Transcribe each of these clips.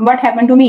what happened to me।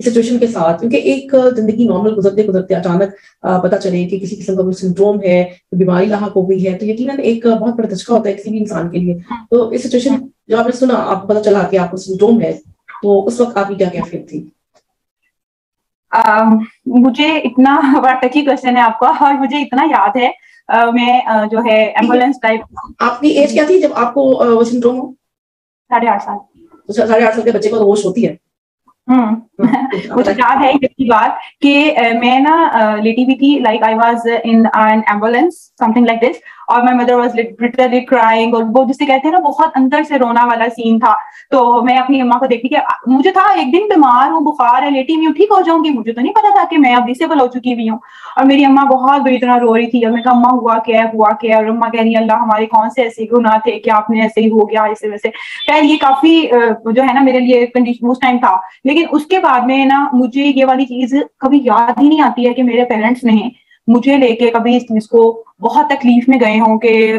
Situation کے ساتھ, کیونکہ ایک زندگی نارمل گزرتے گزرتے اچانک پتہ چلے کہ کسی قسم کا کوئی سنڈروم ہے, بیماری لاحق ہو گئی ہے, تو یقیناً ایک بہت بڑا دھچکا ہوتا ہے کسی بھی انسان کے لیے. تو اس سچویشن جب آپ نے سنا, آپ کو پتہ چلا کہ آپ کو سنڈروم ہے, تو اس وقت آپ کی کیا کیفیت تھی؟ مجھے اتنا بڑا ٹچی کوشچن ہے آپ کا, اور مجھے اتنا یاد ہے میں جو ہے ایمبولینس ٹائپ. آپ کی ایج کیا تھی جب آپ کو وہ سنڈروم ہو؟ 8.5 سال. 8.5 سال کے بچے کو ہوش ہوتی ہے. مجھے یاد ہے یہ بات کہ میں نا لیٹی ہوئی تھی, like I was in an ambulance some thing like this, اور my mother was literally crying, اور وہ جسے کہتے ہیں نا بہت اندر سے رونا والا سین تھا. تو میں اپنی اماں کو دیکھتی کہ مجھے تھا ایک دن بیمار ہوں, بخار ہے, لیٹی ہوئی ہوں, ٹھیک ہو جاؤں گی. مجھے تو نہیں پتا تھا کہ میں اب ڈسیبل ہو چکی ہوئی ہوں. اور میری اماں بہت بری طرح رو رہی تھی, اور میں کہا اماں ہوا کیا ہے, ہوا کیا ہے؟ اور اماں کہہ رہی ہیں اللہ ہمارے کون سے ایسے گناہ تھے کہ آپ نے ایسے ہی ہو گیا ایسے ویسے. خیر یہ کافی جو ہے نا میرے لیے کنڈیشن اس ٹائم تھا. لیکن اس کے بعد میں نا مجھے یہ والی چیز کبھی یاد ہی نہیں آتی ہے کہ میرے پیرنٹس نے مجھے لے کے کبھی اس چیز کو بہت تکلیف میں گئے ہوں, کہ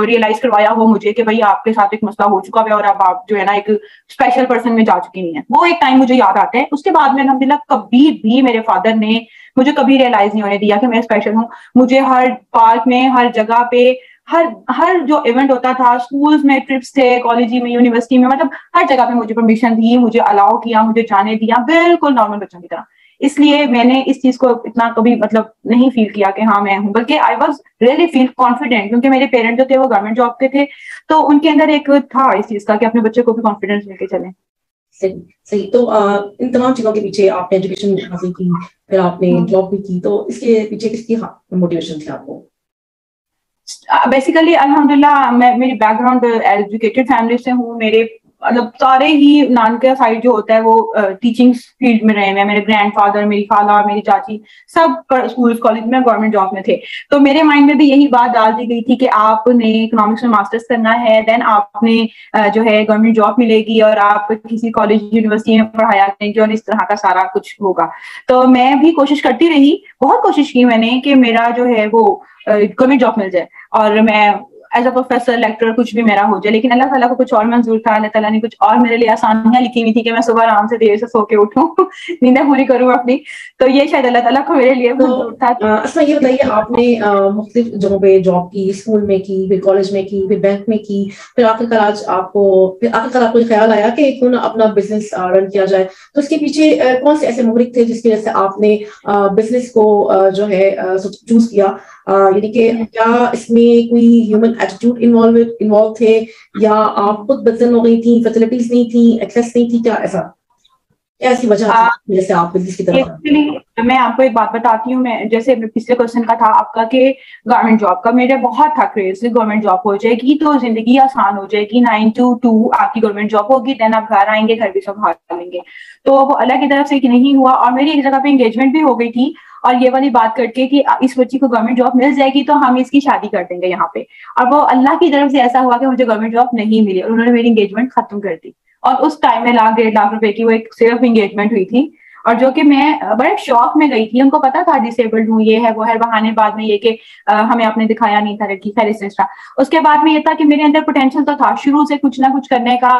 ریئلائز کروایا ہو مجھے کہ بھائی آپ کے ساتھ ایک مسئلہ ہو چکا ہے اور اب آپ جو ہے نا ایک اسپیشل پرسن میں جا چکی نہیں ہے. وہ ایک ٹائم مجھے یاد آتا ہے. اس کے بعد میں الحمدللہ کبھی بھی میرے فادر نے مجھے کبھی ریئلائز نہیں ہونے دیا کہ میں اسپیشل ہوں. مجھے ہر پارک میں, ہر جگہ پہ, ہر جو ایونٹ ہوتا تھا, اسکولز میں ٹرپس تھے, کالج میں, یونیورسٹی میں, مطلب ہر جگہ پہ مجھے پرمیشن دی, مجھے الاؤ کیا, مجھے جانے دیا, بالکل نارمل بچوں کی طرح. اس لیے میں نے اس چیز کو اتنا کبھی مطلب نہیں فیل کیا کہ ہاں میں ہوں, بلکہ I was really feel confident, کیونکہ میرے پیرنٹ جو تھے وہ گورنمنٹ جاب کے تھے, تو ان کے اندر ایک تھا اس چیز کا کہ اپنے بچے کو بھی کانفیڈینس لے کے چلیں. صحیح. تو ان تمام چیزوں کے پیچھے آپ نے ایجوکیشن حاصل کی, پھر آپ نے جاب بھی کی, تو اس کے پیچھے کس کی موٹیویشن تھی آپ کو؟ بیسیکلی الحمدللہ میں میری بیک گراؤنڈ ایجوکیٹڈ فیملی سے ہوں. میرے مطلب سارے ہی نان کا سائڈ جو ہوتا ہے وہ ٹیچنگ فیلڈ میں رہے ہیں. میرے گرینڈ فادر, میری خالہ, میری چاچی سب اسکول کالج میں گورنمنٹ جاب میں تھے. تو میرے مائنڈ میں بھی یہی بات ڈال دی گئی تھی کہ آپ نے اکنامکس میں ماسٹرز کرنا ہے, دین آپ نے جو ہے گورنمنٹ جاب ملے گی, اور آپ کسی کالج یونیورسٹی میں پڑھایا کریں گے, اور اس طرح کا سارا کچھ ہوگا. تو میں بھی کوشش کرتی رہی, بہت کوشش کی میں نے کہ میرا جو ہے وہ گورنمنٹ جاب مل جائے, اور میں ایز اے پروفیسر, لیکچرر کچھ بھی میرا ہو جائے. لیکن اللہ تعالیٰ کو کچھ اور منظور تھا. اللہ تعالیٰ نے کچھ اور میرے لیے آسانیاں لکھی ہوئی تھی کہ میں صبح آرام سے دیر سے سو کے اٹھوں, نیندیں پوری کروں اپنی. تو یہ شاید اللہ تعالیٰ کو میرے لیے منظور تھا. اصلا یہ بتائیے, آپ نے مختلف جگہوں پہ جاب کی, اسکول میں کی, پھر کالج میں کی, پھر بینک میں کی, پھر آخر آج آپ کو خیال آیا کہ کیوں نہ اپنا بزنس رن کیا جائے. تو اس کے پیچھے کون سے ایسے محرک تھے جس کی وجہ سے آپ نے بزنس کو جو ہے چوز کیا؟ یعنی کہ کیا اس میں کوئی ہیومن ایٹیٹیوڈ انوالو تھے, یا آپ خود بدزن ہو گئی تھی, فیسلٹیز نہیں تھی, ایکسیس نہیں تھی, کیا ایسی وجہ تھی جیسے آپ بزنس کی طرف؟ میں آپ کو ایک بات بتاتی ہوں. میں جیسے پچھلے کوشچن کا تھا آپ کا کہ گورنمنٹ جاب کا, میرے بہت تھا کریز گورنمنٹ جاب ہو جائے گی تو زندگی آسان ہو جائے گی, 9 to 2 آپ کی گورنمنٹ جاب ہوگی, دین آپ گھر آئیں گے, گھر بھی سنبھال لیں گے. تو وہ اللہ کی طرف سے نہیں ہوا, اور میری ایک جگہ پہ انگیجمنٹ بھی ہو گئی تھی, اور یہ والی بات کر کے کہ اس بچی کو گورنمنٹ جاب مل جائے گی تو ہم اس کی شادی کر دیں گے یہاں پہ. اور وہ اللہ کی طرف سے ایسا ہوا کہ مجھے گورنمنٹ جاب نہیں ملی, اور انہوں نے میری انگیجمنٹ ختم کر دی. اور اس ٹائم میں 1.5 لاکھ روپے کی وہ ایک صرف انگیجمنٹ ہوئی تھی, اور جو کہ میں بڑے شوق میں گئی تھی. ان کو پتا تھا ڈسیبلڈ ہوں, یہ ہے وہ ہے, بہانے بعد میں یہ کہ ہمیں آپ نے دکھایا نہیں تھا لڑکی, خیر اس طرح. اس کے بعد میں یہ تھا کہ میرے اندر پوٹینشیل تو تھا شروع سے کچھ نہ کچھ کرنے کا,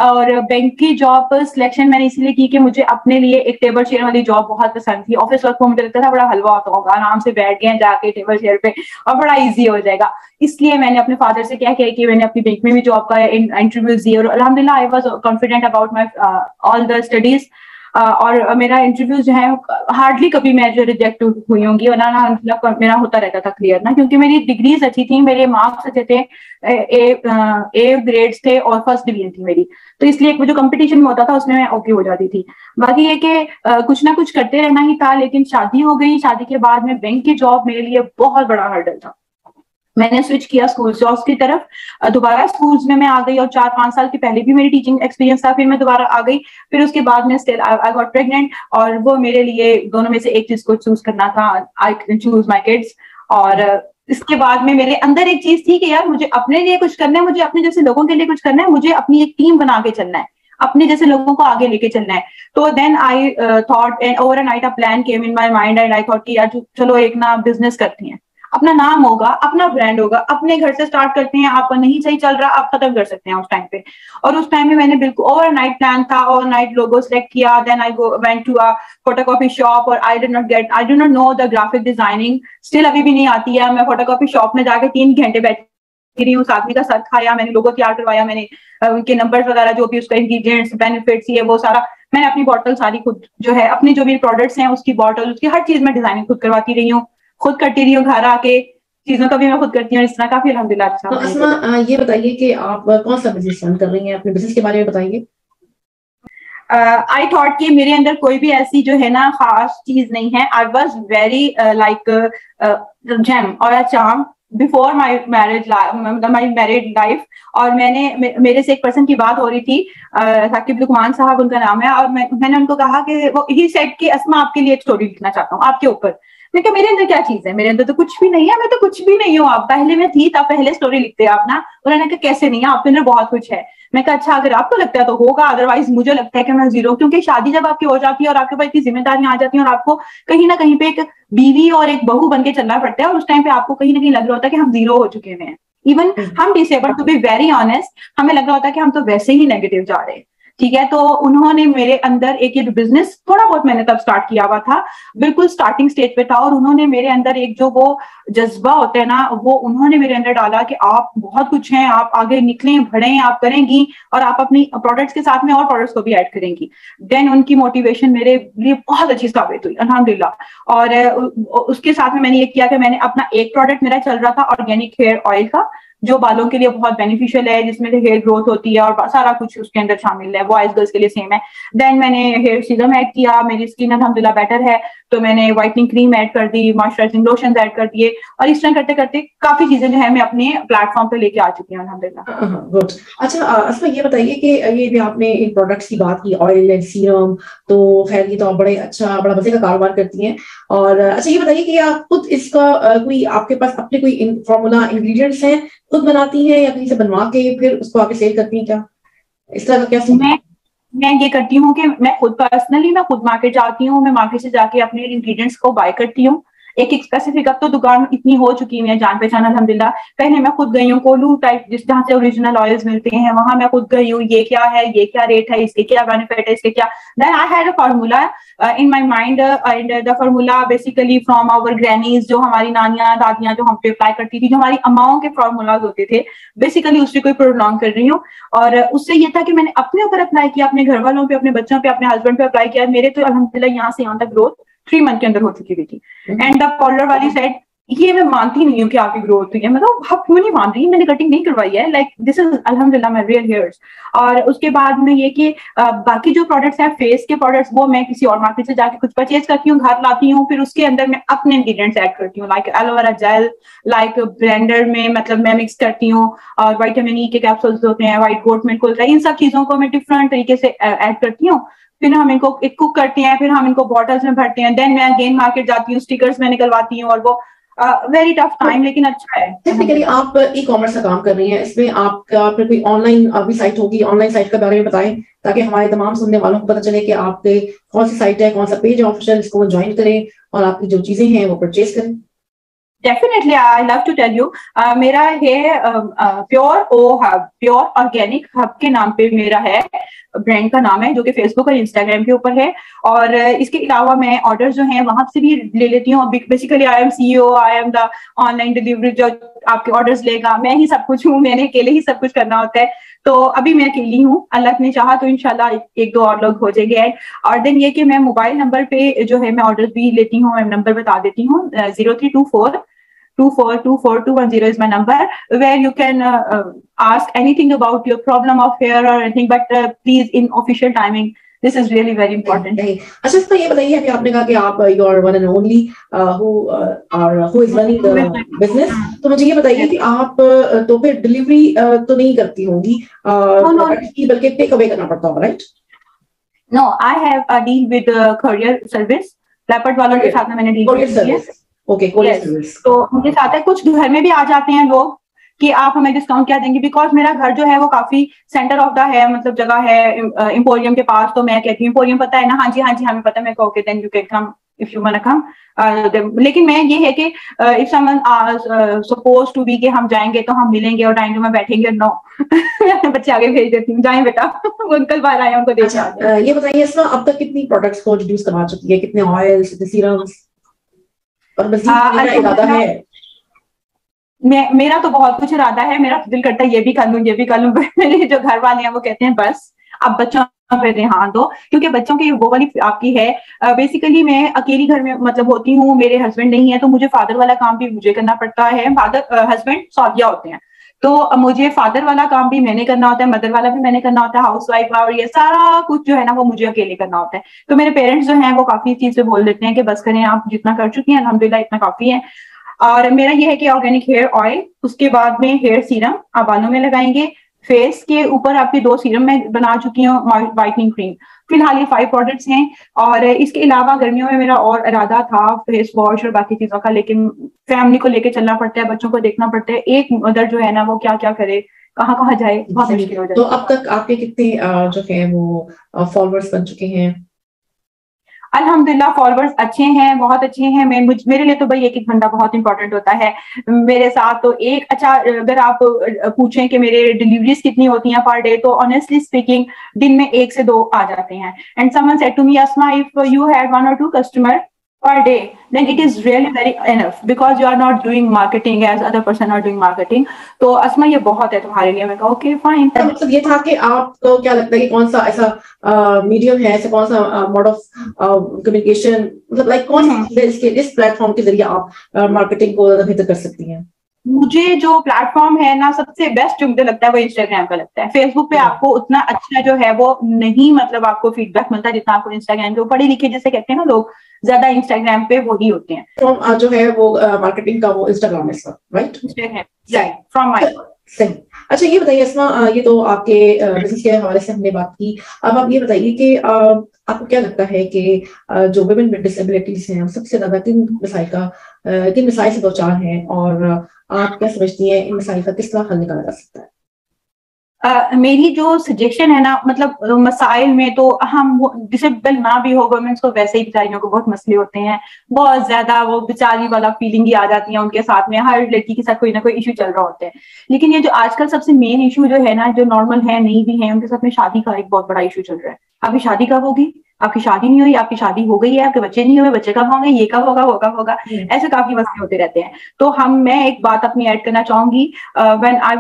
اور بینک کی جاب سلیکشن میں نے اس لیے کی کہ مجھے اپنے لیے ایک ٹیبل چیئر والی جاب بہت پسند تھی. آفس ورک کو مجھے لگتا تھا بڑا حلوہ ہوتا ہوگا, آرام سے بیٹھ گئے جا کے ٹیبل چیئر پہ, اور بڑا ایزی ہو جائے گا. اس لیے میں نے اپنے فادر سے کیا کہ میں نے اپنی بینک میں بھی جاب کا انٹرویوز دیے, اور الحمدللہ I was confident about my all the studies. اور میرا انٹرویو جو ہے ہارڈلی کبھی میں جو ریجیکٹ ہوئی ہوں گی, ورنہ میرا ہوتا رہتا تھا کلیئر نا, کیونکہ میری ڈگریز اچھی تھی, میرے مارکس اچھے تھے, اے گریڈس تھے, اور فرسٹ ڈویژن تھی میری. تو اس لیے جو کمپٹیشن میں ہوتا تھا اس میں اوکے ہو جاتی تھی. باقی یہ کہ کچھ نہ کچھ کرتے رہنا ہی تھا. لیکن شادی ہو گئی, شادی کے بعد میں بینک کی جاب میرے لیے بہت بڑا ہرڈل تھا. میں نے سوئچ کیا اسکول جابس کی طرف, دوبارہ اسکولس میں آ گئی, اور 4-5 سال کی پہلے بھی میری ٹیچنگ ایکسپیرینس تھا, پھر میں دوبارہ آ گئی. پھر اس کے بعد میں I got pregnant, اور وہ میرے لیے دونوں میں سے ایک چیز کو چوز کرنا تھا. I choose my kids. اور اس کے بعد میں میرے اندر ایک چیز تھی کہ یار مجھے اپنے لیے کچھ کرنا ہے, مجھے اپنے جیسے لوگوں کے لیے کچھ کرنا ہے, مجھے اپنی ایک ٹیم بنا کے چلنا ہے, اپنے جیسے لوگوں کو آگے لے کے چلنا ہے. تو then I thought, overnight a plan came in my mind, and I thought کہ یار چلو ایک نا بزنس کرتی ہیں. اپنا نام ہوگا, اپنا برانڈ ہوگا, اپنے گھر سے اسٹارٹ کرتے ہیں, آپ کا نہیں صحیح چل رہا آپ ختم کر سکتے ہیں اس ٹائم پہ. اور اس ٹائم میں میں نے بالکل اوور نائٹ پلان تھا, اوور نائٹ لوگو سلیکٹ کیا, then I went to a photocopy shop, اور I do not know the graphic designing, still ابھی بھی نہیں آتی ہے. میں فوٹو کاپی شاپ میں جا کے 3 گھنٹے بیٹھی رہی ہوں, اس آدمی کا سر کھایا, میں نے لوگو تیار کروایا, میں نے ان کے نمبر وغیرہ جو بھی اس کا انگریڈینٹس بینیفٹس یہ وہ سارا, میں نے اپنی بوٹل ساری خود جو ہے اپنے جو بھی پروڈکٹس ہیں اس کی بوٹل, اس کی ہر چیز میں ڈیزائننگ خود کرواتی رہی ہوں, خود کرتی رہی ہوں, گھر آ کے چیزوں کا بھی میں خود کرتی ہوں. اس طرح کافی الحمدللہ اچھا. تو اسما یہ بتائیے کہ آپ کون سا بزنس رن کر رہی ہیں, اپنے بزنس کے بارے میں بتائیے. I thought کہ میرے اندر کوئی بھی ایسی جو ہے نا خاص چیز نہیں ہے. I was very like gem or a charm before my marriage my married life. اور میں نے میرے سے ایک پرسن کی بات ہو رہی تھی, ثاقب لقمان صاحب ان کا نام ہے, اور میں نے ان کو کہا کہ وہ ہی سیٹ کہ اسما آپ کے لیے ایک اسٹوری لکھنا چاہتا ہوں آپ کے اوپر. میں کہ میرے اندر کیا چیز ہے, میرے اندر تو کچھ بھی نہیں ہے, میں تو کچھ بھی نہیں ہوں, آپ پہلے میں تھی تب پہلے اسٹوری لکھتے آپ نا. انہوں نے کہا کیسے نہیں ہے, آپ کے اندر بہت کچھ ہے. میں کہا اچھا اگر آپ کو لگتا ہے تو ہوگا, ادروائز مجھے لگتا ہے کہ میں زیرو, کیونکہ شادی جب آپ کی ہو جاتی ہے اور آپ کے پاس اتنی ذمہ داریاں آ جاتی ہیں اور آپ کو کہیں نہ کہیں پہ ایک بیوی اور ایک بہو بن کے چلنا پڑتا ہے, اور اس ٹائم پہ آپ کو کہیں نہ کہیں لگ رہا ہوتا ہے کہ ہم زیرو ہو چکے ہیں. ایون ہم ڈسیبل ٹو بی ویری آنےسٹ, ہمیں لگ رہا ہوتا ہے کہ ہم تو ویسے ہی نیگیٹو جا رہے ہیں. ٹھیک ہے, تو انہوں نے میرے اندر ایک یہ بزنس تھوڑا بہت میں نے تب اسٹارٹ کیا ہوا تھا, بالکل اسٹارٹنگ اسٹیج پہ تھا, اور انہوں نے میرے اندر ایک جو وہ جذبہ ہوتا ہے نا, وہ انہوں نے میرے اندر ڈالا کہ آپ بہت کچھ ہیں, آپ آگے نکلیں بڑھیں, آپ کریں گی, اور آپ اپنی پروڈکٹس کے ساتھ میں اور پروڈکٹس کو بھی ایڈ کریں گی. دین ان کی موٹیویشن میرے لیے بہت اچھی ثابت ہوئی الحمدللہ. اور اس کے ساتھ میں نے یہ کیا کہ میں نے اپنا ایک پروڈکٹ میرا چل رہا تھا آرگینک ہیئر آئل کا, جو بالوں کے لیے بہت بینیفیشیل ہے, جس میں ہیئر گروتھ ہوتی ہے اور سارا کچھ اس کے اندر شامل ہے, بوائز گرلس کے لیے سیم ہے. دین میں نے ہیئر سیرم ایڈ کیا, میری اسکن الحمدللہ بیٹر ہے, تو میں نے وائٹنگ کریم ایڈ کر دی, موئسچرائزنگ لوشنز ایڈ کر دیے, اور اس طرح کرتے کرتے کافی چیزیں جو ہے میں اپنے پلیٹ فارم پہ لے کے آ چکی ہوں الحمدللہ. گڈ. اچھا اسما یہ بتائیے کہ یہ بھی آپ نے ان پروڈکٹس کی بات کی, آئل اینڈ سیرم, تو خیر یہ تو آپ بڑا مزے کا کاروبار کرتی ہیں. اور اچھا یہ بتائیے کہ آپ خود اس کا کوئی آپ کے پاس اپنے کوئی فارمولا انگریڈینٹس ہیں, خود بناتی ہیں یا کہیں سے بنوا کے پھر اس کو آگے سیل کرتی ہیں, کیا اس طرح کا کیا؟ میں یہ کرتی ہوں کہ میں خود پرسنلی میں خود مارکیٹ جاتی ہوں, میں مارکیٹ سے جا کے اپنے انگریڈینٹس کو بائی کرتی ہوں. ایک اسپیسیفک, اب تو دکان اتنی ہو چکی ہے جان پہچان الحمدللہ. پہلے میں خود گئی ہوں کولو ٹائپ, جس جہاں سے اوریجنل آئلز ملتے ہیں, وہاں میں خود گئی ہوں, یہ کیا ہے, یہ کیا ریٹ ہے, اس کے کیا بینیفٹ ہے, اس کے کیا. Then I had a formula in my mind, and the formula basically from our grannies, جو ہماری نانیاں دادیاں جو ہم پہ اپلائی کرتی تھی, جو ہماری اماؤں کے فارمولاز ہوتے تھے, بیسیکلی اس سے کوئی پرولونگ کر رہی ہوں. اور اس سے یہ تھا کہ میں نے اپنے اوپر اپلائی کیا, اپنے گھر والوں پہ, اپنے بچوں پہ, اپنے ہسبینڈ پہ اپلائی کیا. میرے تو الحمدللہ یہاں سے یہاں تک گروتھ 3 منتھ کے اندر ہو چکی ہوئی تھی. اینڈ دا پارلر والی سیڈ یہ میں مانتی نہیں ہوں کہ آپ کی گروتھ ہوئی ہے, مطلب آپ کیوں نہیں مان رہی, میں نے کٹنگ نہیں کروائی ہے, لائک دس از الحمدللہ مائی ریئل ہیئرز. اور اس کے بعد میں یہ کہ باقی جو پروڈکٹس ہیں فیس کے پروڈکٹس, وہ میں کسی اور مارکیٹ سے جا کے کچھ پرچیز کرتی ہوں, گھر لاتی ہوں, پھر اس کے اندر میں اپنے انگریڈینٹس ایڈ کرتی ہوں, like aloe vera gel, like blender میں مطلب میں مکس کرتی ہوں, اور وائٹامن ای کے کیپسولز ہوتے ہیں, وائٹ گوٹ ملک ہوتا ہے, ان سب چیزوں کو میں ڈفرنٹ طریقے سے ایڈ کرتی ہوں. پھر ہم ان کو کوک کرتے ہیں, پھر ہم ان کو بوٹلز میں بھرتے ہیں. دین میں اگین مارکیٹ جاتی ہوں, اسٹیکرز میں نکلواتی ہوں, اور وہ ویری ٹف ٹائم لیکن اچھا ہے. ٹیکنیکلی آپ ای کامرس کا کام کر رہی ہیں, اس میں آپ کا پھر کوئی آن لائن بھی سائٹ ہوگی, آن لائن سائٹ کے بارے میں بتائیں تاکہ ہمارے تمام سننے والوں کو پتہ چلے کہ آپ کے کون سی سائٹ ہے, کون سا پیج ہے آفیشیل, اس کو جوائن کریں اور آپ کی جو چیزیں ہیں وہ پرچیز کریں. Definitely, I love to tell you. میرا ہے پیور او ہب, پیور آرگینک ہب کے نام پہ میرا ہے, برانڈ کا نام ہے, جو کہ فیس بک اور انسٹاگرام کے اوپر ہے. اور اس کے علاوہ میں آرڈر جو ہیں وہاں سے بھی لے لیتی ہوں. Basically I am C O, I am the online delivery, جو آپ کے آرڈرز لے گا, میں ہی سب کچھ ہوں, میں نے اکیلے ہی سب کچھ کرنا ہوتا ہے. تو ابھی میں اکیلی ہوں, اللہ نے چاہا تو انشاءاللہ 1-2 اور لوگ ہو جائیں گے ایڈ. اور دین یہ کہ میں موبائل نمبر پہ جو ہے میں آرڈر بھی لیتی ہوں, میں نمبر بتا دیتی ہوں, 0324242210 is my number, where you can ask anything about your problem of hair or anything, but please in official timing. This is really very important. اچھا اس کا یہ بتائیے ابھی آپ نے کہا کہ آپ you are one and only who is running the business, تو مجھے یہ بتائیے کہ آپ تو پھر ڈلیوری تو نہیں کرتی ہوں گی بلکہ ٹیک اوے کرنا پڑتا ہوگا, right? No, I have a deal with courier service. Leopard والوں کے ساتھ میں نے ڈیل کی ہے. تو مجھے ساتھ ہے کچھ گھر میں بھی آ جاتے ہیں لوگ کہ آپ ہمیں ڈسکاؤنٹ کیا دیں گے, بیکاز میرا گھر جو ہے وہ کافی سینٹر آف دا ہے, مطلب جگہ ہے امپوریم کے پاس. تو میں کہتی ہوں امپوریم پتہ ہے نا, ہاں جی ہمیں پتہ ہے. میں کہو کہ then you can come if you wanna come. لیکن میں یہ ہے کہ if someone supposed to be کہ ہم جائیں گے تو ہم ملیں گے اور ڈائننگ روم میں بیٹھیں گے, نو. میں اپنے بچے آگے بھیج دیتی ہوں, جائیں بیٹا, وہ انکل باہر آئے ان کو دیکھ. یہ بتائیے اسما اب تک کتنی پروڈکٹس کو انٹروڈیوس کروا چکی ہے, کتنے آئلس, کتنے سیرمس, اور مزید میرا ارادہ ہے؟ میرا تو بہت کچھ ارادہ ہے, میرا دل کرتا ہے یہ بھی کر لوں یہ بھی کر لوں. میرے جو گھر والے ہیں وہ کہتے ہیں بس اب بچوں پہ دھیان دو, کیونکہ بچوں کی وہ والی آپ کی ہے. بیسیکلی میں اکیلی گھر میں مطلب ہوتی ہوں, میرے ہسبینڈ نہیں ہے, تو مجھے فادر والا کام بھی مجھے کرنا پڑتا ہے. ہسبینڈ سعودیہ ہوتے ہیں, تو مجھے فادر والا کام بھی میں نے کرنا ہوتا ہے, مدر والا بھی میں نے کرنا ہوتا ہے, ہاؤس وائف, اور یہ سارا کچھ جو ہے نا وہ مجھے اکیلے کرنا ہوتا ہے. تو میرے پیرنٹس جو ہیں وہ کافی چیز سے بول دیتے ہیں کہ بس کریں آپ, جتنا کر چکی ہیں الحمدللہ اتنا کافی ہے. اور میرا یہ ہے کہ آرگینک ہیئر آئل, اس کے بعد میں ہیئر سیرم آپ بالوں میں لگائیں گے. فیس کے اوپر آپ کے 2 سیرم میں بنا چکی ہوں, وائٹنگ کریم. فی الحال یہ 5 پروڈکٹس ہیں, اور اس کے علاوہ گرمیوں میں میرا اور ارادہ تھا فیس واش اور باقی چیزوں کا, لیکن فیملی کو لے کے چلنا پڑتا ہے, بچوں کو دیکھنا پڑتا ہے, ایک مدر جو ہے نا وہ کیا کیا کرے, کہاں کہاں جائے, بہت مشکل ہو جائے. تو اب تک آپ کے کتنے جو ہے وہ فالوورز بن چکے ہیں؟ الحمدللہ فالوورز اچھے ہیں, بہت اچھے ہیں. میرے لیے تو بھائی 1 گھنٹہ بہت امپورٹنٹ ہوتا ہے میرے ساتھ. تو اچھا اگر آپ پوچھیں کہ میرے ڈیلیوریز کتنی ہوتی ہیں پر ڈے, تو آنیسٹلی اسپیکنگ دن میں 1 سے 2 آ جاتے ہیں. And someone said to me, Asma if you had 1 or 2 customer per day, then it is really very enough because you are not doing marketing as other person are doing marketing. تو اسما یہ بہت ہے تمہارے لیے. میں کہا okay fine. مطلب یہ تھا کہ آپ کو کیا لگتا ہے کہ کون سا ایسا میڈیم ہے, ایسا کون سا موڈ آف کمیونیکیشن, مطلب لائک کون اس پلیٹ فارم کے ذریعے آپ مارکیٹنگ کو زیادہ بہتر کر سکتی ہیں؟ مجھے جو پلیٹ فارم ہے نا سب سے بیسٹ جو مجھے لگتا ہے وہ انسٹاگرام کا لگتا ہے. فیس بک پہ آپ کو اتنا اچھا جو ہے وہ نہیں, مطلب آپ کو فیڈ بیک ملتا ہے جتنا آپ کو انسٹاگرام پہ. پڑھے لکھے جیسے کہتے ہیں نا لوگ, زیادہ انسٹاگرام پہ وہی ہوتے ہیں. جو ہے وہ مارکیٹنگ کا وہ انسٹاگرام ہے, رائٹ؟ From my. صحیح. اچھا یہ بتائیے اسما, یہ تو آپ کے بزنس کے حوالے سے ہم نے بات کی. اب آپ یہ بتائیے کہ آپ کو کیا لگتا ہے کہ جو ویمن ود ڈسیبلٹیز ہیں سب سے زیادہ کن مسائل سے دوچار ہیں, اور آپ کیا سمجھتی ہیں ان مسائل کا کس طرح حل نکالا جا سکتا ہے؟ میری جو سجیشن ہے نا, مطلب مسائل میں تو ہم ڈسیبل نہ بھی ہو وومنس کو, ویسے ہی بیچاریوں کو بہت مسئلے ہوتے ہیں, بہت زیادہ وہ بیچاری والا فیلنگ ہی آ جاتی ہے ان کے ساتھ میں. ہر لڑکی کے ساتھ کوئی نہ کوئی ایشو چل رہا ہوتا ہے. لیکن یہ جو آج کل سب سے مین ایشو جو ہے نا, جو نارمل ہے نہیں بھی ہے, ان کے ساتھ میں شادی کا ایک بہت بڑا ایشو چل رہا ہے. آپ کی شادی کب ہوگی, آپ کی شادی نہیں ہوئی, آپ کی شادی ہو گئی ہے, آپ کے بچے نہیں ہوئے, بچے کب ہوں گے, یہ کب ہوگا, وہ کب ہوگا, ایسے کافی مسئلے ہوتے رہتے ہیں. تو میں ایک بات اپنی ایڈ کرنا چاہوں گی. when I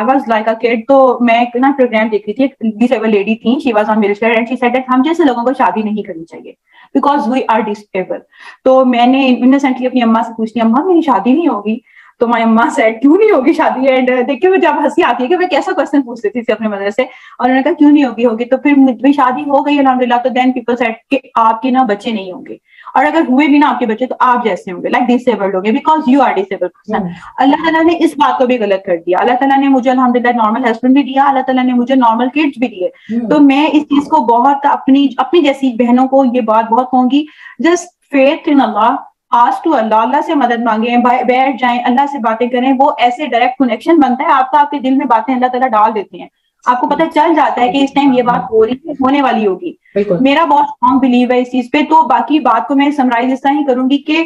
was like a kid, تو میں ایک نا پروگرام دیکھ رہی تھی, ڈسیبل لیڈی تھی, she was on wheelchair and she said that ہم جیسے لوگوں کو شادی نہیں کرنی چاہیے because we are disabled. تو میں نے انوسینٹلی اپنی اماں سے پوچھ لیا, اماں میری شادی نہیں ہوگی. تو مائی اماں سیڈ کیوں نہیں ہوگی شادی, اینڈ دیکھ کے مجھے اب ہنسی آتی ہے کہ میں کیسا کوشچن پوچھ لیتی تھی اپنے مدر سے, اور انہوں نے کہا کیوں نہیں ہوگی. تو پھر مجھے شادی ہو گئی الحمدللہ. تو دین پیپل سیڈ کہ آپ کے نا بچے نہیں ہوں گے, اور اگر ہوئے بھی نا آپ کے بچے تو آپ جیسے ہوں گے, لائک ڈسیبلڈ ہوں گے because you are disabled person. Allah تعالیٰ نے اس بات کو بھی غلط کر دیا. اللہ تعالیٰ نے مجھے الحمدللہ نارمل ہسبینڈ بھی دیا, اللہ تعالیٰ نے مجھے نارمل کڈس بھی دیے. تو میں اس چیز کو بہت اپنی جیسی بہنوں کو یہ بات بہت کہوں گی, just faith in Allah, ask to Allah, Allah سے مدد مانگیں, بیٹھ جائیں, اللہ سے باتیں کریں. وہ ایسے ڈائریکٹ کنیکشن بنتا ہے آپ کا, آپ کے دل میں باتیں اللہ تعالیٰ ڈال دیتے ہیں, آپ کو پتہ چل جاتا ہے کہ اس ٹائم یہ بات ہو رہی ہے, ہونے والی ہوگی. میرا بہت اسٹرانگ بلیو ہے اس چیز پہ. تو باقی بات کو میں سمرائز اس طرح ہی کروں گی کہ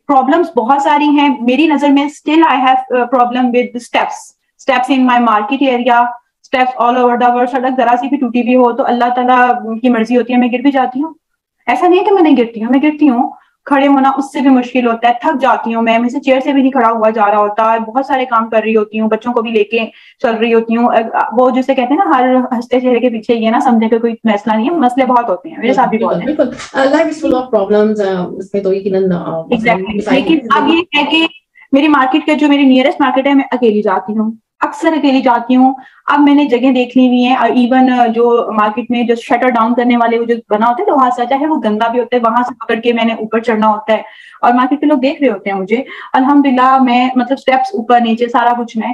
پرابلمس بہت ساری ہیں میری نظر میں. Still I have problem with steps in my market area, steps all over the world. سڑک ذرا سی بھی ٹوٹی بھی ہو تو اللہ تعالیٰ کی مرضی ہوتی ہے, میں گر بھی جاتی ہوں. ایسا نہیں ہے کہ میں نہیں گرتی ہوں, میں گرتی ہوں. کھڑے ہونا اس سے بھی مشکل ہوتا ہے, تھک جاتی ہوں میں سے چیئر سے بھی نہیں کھڑا ہوا جا رہا ہوتا, بہت سارے کام کر رہی ہوتی ہوں, بچوں کو بھی لے کے چل رہی ہوتی ہوں. وہ جسے کہتے ہیں نا ہر ہنستے چہرے کے پیچھے یہ نہ سمجھے کہ کوئی مسئلہ نہیں ہے, مسئلے بہت ہوتے ہیں, میرے ساتھ بھی بہت ہیں. لیکن اب یہ ہے کہ میری مارکیٹ کا جو میری نیئرسٹ مارکیٹ ہے میں اکیلی جاتی ہوں, اکثر اکیلی جاتی ہوں. اب میں نے جگہ دیکھ لی ہوئی ہیں, ایون جو مارکیٹ میں جو شٹر ڈاؤن کرنے والے وہ جو بنا ہوتا ہے وہاں سے چاہے وہ گندا بھی ہوتا ہے, وہاں سے پکڑ کے میں نے اوپر چڑھنا ہوتا ہے, اور مارکیٹ کے لوگ دیکھ رہے ہوتے ہیں مجھے. الحمدللہ میں مطلب اسٹیپس اوپر نیچے سارا کچھ میں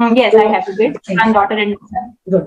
Yes, I have 2 kids, one daughter and son. Good.